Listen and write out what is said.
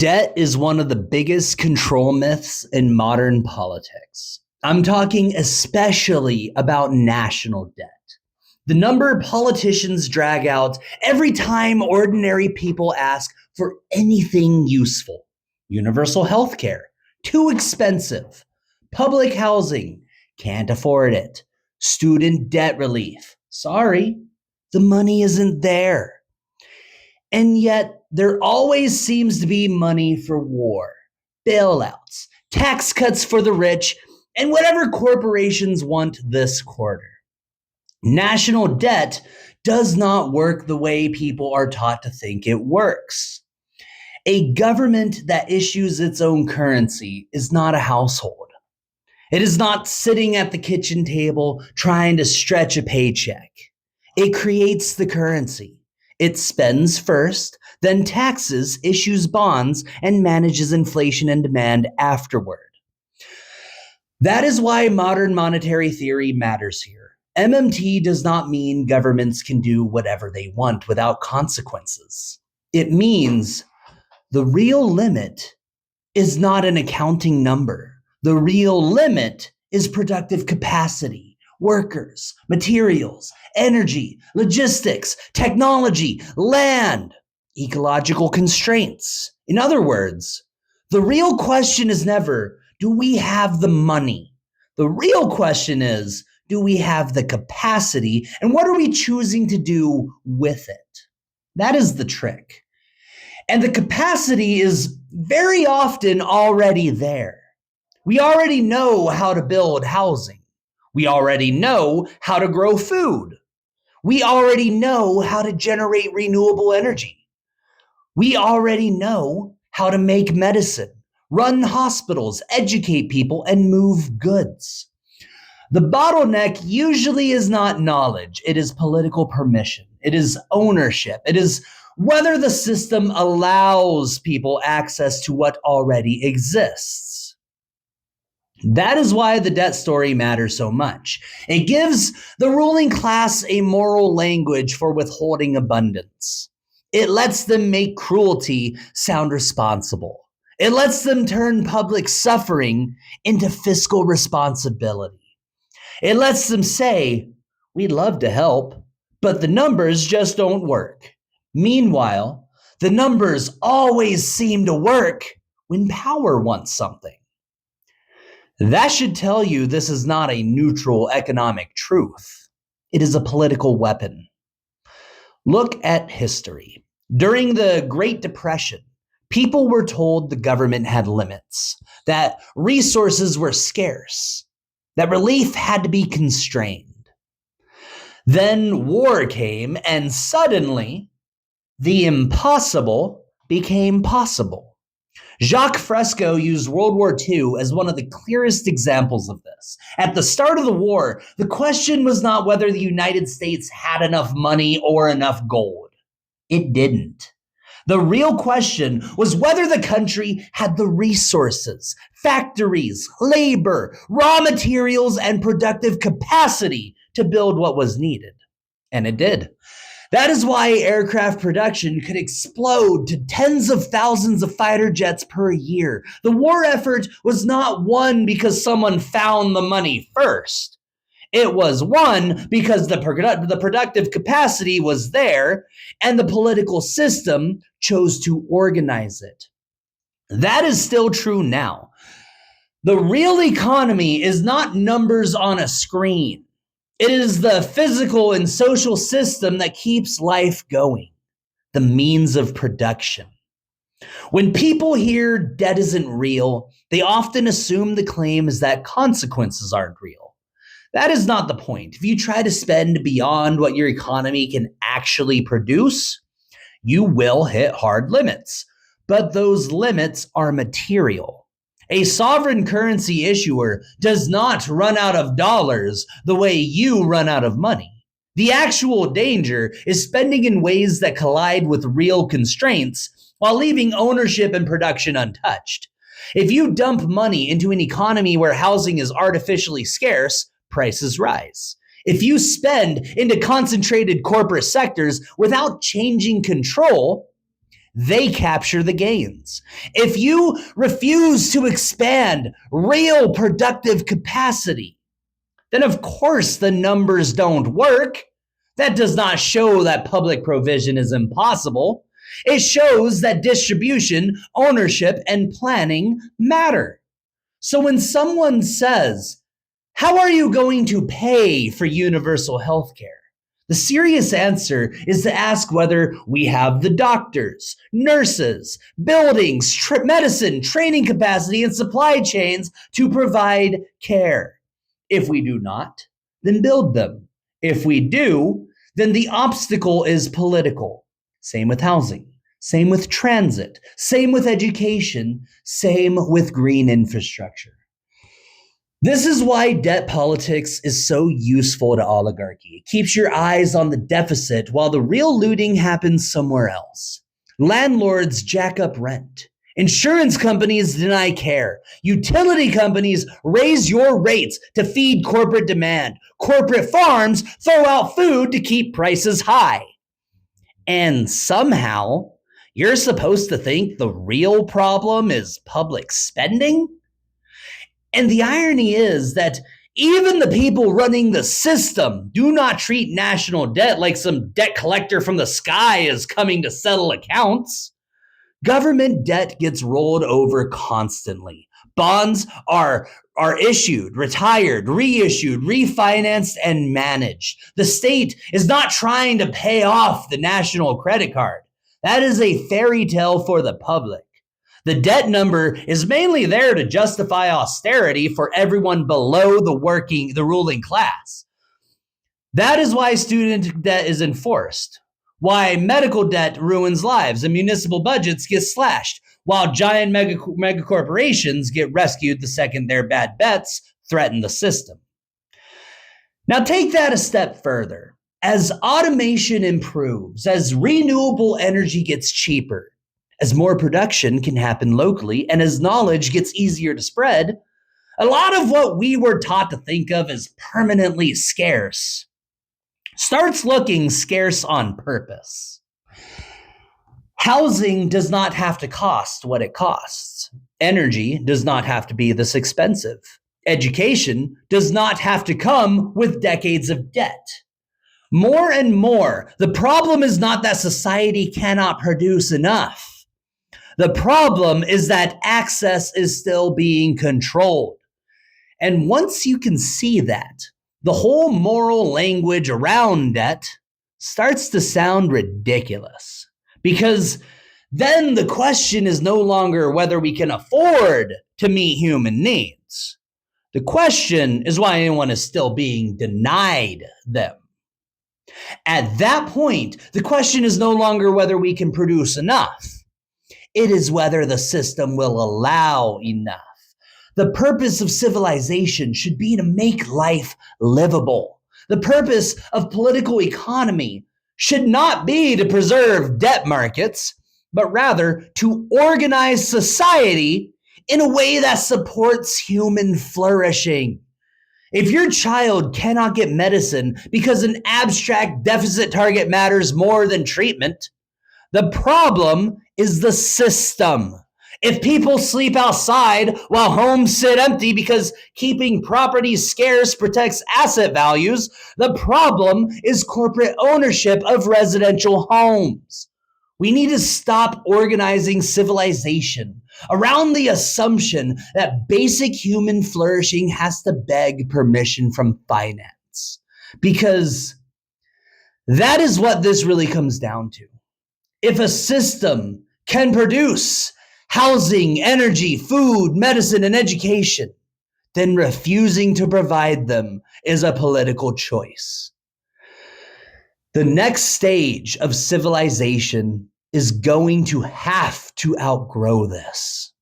Debt is one of the biggest control myths in modern politics. I'm talking especially about national debt. The number politicians drag out every time ordinary people ask for anything useful. Universal health care, too expensive. Public housing, can't afford it. Student debt relief, sorry, the money isn't there. And yet, there always seems to be money for war, bailouts, tax cuts for the rich, and whatever corporations want this quarter. National debt does not work the way people are taught to think it works. A government that issues its own currency is not a household. It is not sitting at the kitchen table trying to stretch a paycheck. It creates the currency. It spends first, then taxes, issues bonds, and manages inflation and demand afterward. That is why modern monetary theory matters here. MMT does not mean governments can do whatever they want without consequences. It means the real limit is not an accounting number. The real limit is productive capacity, workers, materials, energy, logistics, technology, land, ecological constraints. In other words, the real question is never, do we have the money? The real question is, do we have the capacity, and what are we choosing to do with it? That is the trick. And the capacity is very often already there. We already know how to build housing. We already know how to grow food. We already know how to generate renewable energy. We already know how to make medicine, run hospitals, educate people, and move goods. The bottleneck usually is not knowledge. It is political permission. It is ownership. It is whether the system allows people access to what already exists. That is why the debt story matters so much. It gives the ruling class a moral language for withholding abundance. It lets them make cruelty sound responsible. It lets them turn public suffering into fiscal responsibility. It lets them say, we'd love to help, but the numbers just don't work. Meanwhile, the numbers always seem to work when power wants something. That should tell you this is not a neutral economic truth. It is a political weapon. Look at history. During the Great Depression, people were told the government had limits, that resources were scarce, that relief had to be constrained. Then war came, and suddenly, the impossible became possible. Jacques Fresco used World War II as one of the clearest examples of this. At the start of the war, the question was not whether the United States had enough money or enough gold. It didn't. The real question was whether the country had the resources, factories, labor, raw materials, and productive capacity to build what was needed. And it did. That is why aircraft production could explode to tens of thousands of fighter jets per year. The war effort was not won because someone found the money first. It was won because the productive capacity was there and the political system chose to organize it. That is still true now. The real economy is not numbers on a screen. It is the physical and social system that keeps life going, the means of production. When people hear debt isn't real, they often assume the claim is that consequences aren't real. That is not the point. If you try to spend beyond what your economy can actually produce, you will hit hard limits. But those limits are material. A sovereign currency issuer does not run out of dollars the way you run out of money. The actual danger is spending in ways that collide with real constraints while leaving ownership and production untouched. If you dump money into an economy where housing is artificially scarce, prices rise. If you spend into concentrated corporate sectors without changing control, they capture the gains. If you refuse to expand real productive capacity, then of course the numbers don't work. That does not show that public provision is impossible. It shows that distribution, ownership, and planning matter. So when someone says, how are you going to pay for universal health care? The serious answer is to ask whether we have the doctors, nurses, buildings, medicine, training capacity, and supply chains to provide care. If we do not, then build them. If we do, then the obstacle is political. Same with housing, same with transit, same with education, same with green infrastructure. This is why debt politics is so useful to oligarchy. It keeps your eyes on the deficit while the real looting happens somewhere else. Landlords jack up rent. Insurance companies deny care. Utility companies raise your rates to feed corporate demand. Corporate farms throw out food to keep prices high. And somehow, you're supposed to think the real problem is public spending? And the irony is that even the people running the system do not treat national debt like some debt collector from the sky is coming to settle accounts. Government debt gets rolled over constantly. Bonds are issued, retired, reissued, refinanced, and managed. The state is not trying to pay off the national credit card. That is a fairy tale for the public. The debt number is mainly there to justify austerity for everyone below the ruling class. That is why student debt is enforced, why medical debt ruins lives and municipal budgets get slashed, while giant mega corporations get rescued the second their bad bets threaten the system. Now take that a step further. As automation improves, as renewable energy gets cheaper, as more production can happen locally, and as knowledge gets easier to spread, a lot of what we were taught to think of as permanently scarce starts looking scarce on purpose. Housing does not have to cost what it costs. Energy does not have to be this expensive. Education does not have to come with decades of debt. More and more, the problem is not that society cannot produce enough. The problem is that access is still being controlled. And once you can see that, the whole moral language around debt starts to sound ridiculous. Because then the question is no longer whether we can afford to meet human needs. The question is why anyone is still being denied them. At that point, the question is no longer whether we can produce enough. It is whether the system will allow enough. The purpose of civilization should be to make life livable. The purpose of political economy should not be to preserve debt markets, but rather to organize society in a way that supports human flourishing. If your child cannot get medicine because an abstract deficit target matters more than treatment, the problem is the system. If people sleep outside while homes sit empty because keeping property scarce protects asset values, the problem is corporate ownership of residential homes. We need to stop organizing civilization around the assumption that basic human flourishing has to beg permission from finance. Because that is what this really comes down to. If a system can produce housing, energy, food, medicine, and education, then refusing to provide them is a political choice. The next stage of civilization is going to have to outgrow this.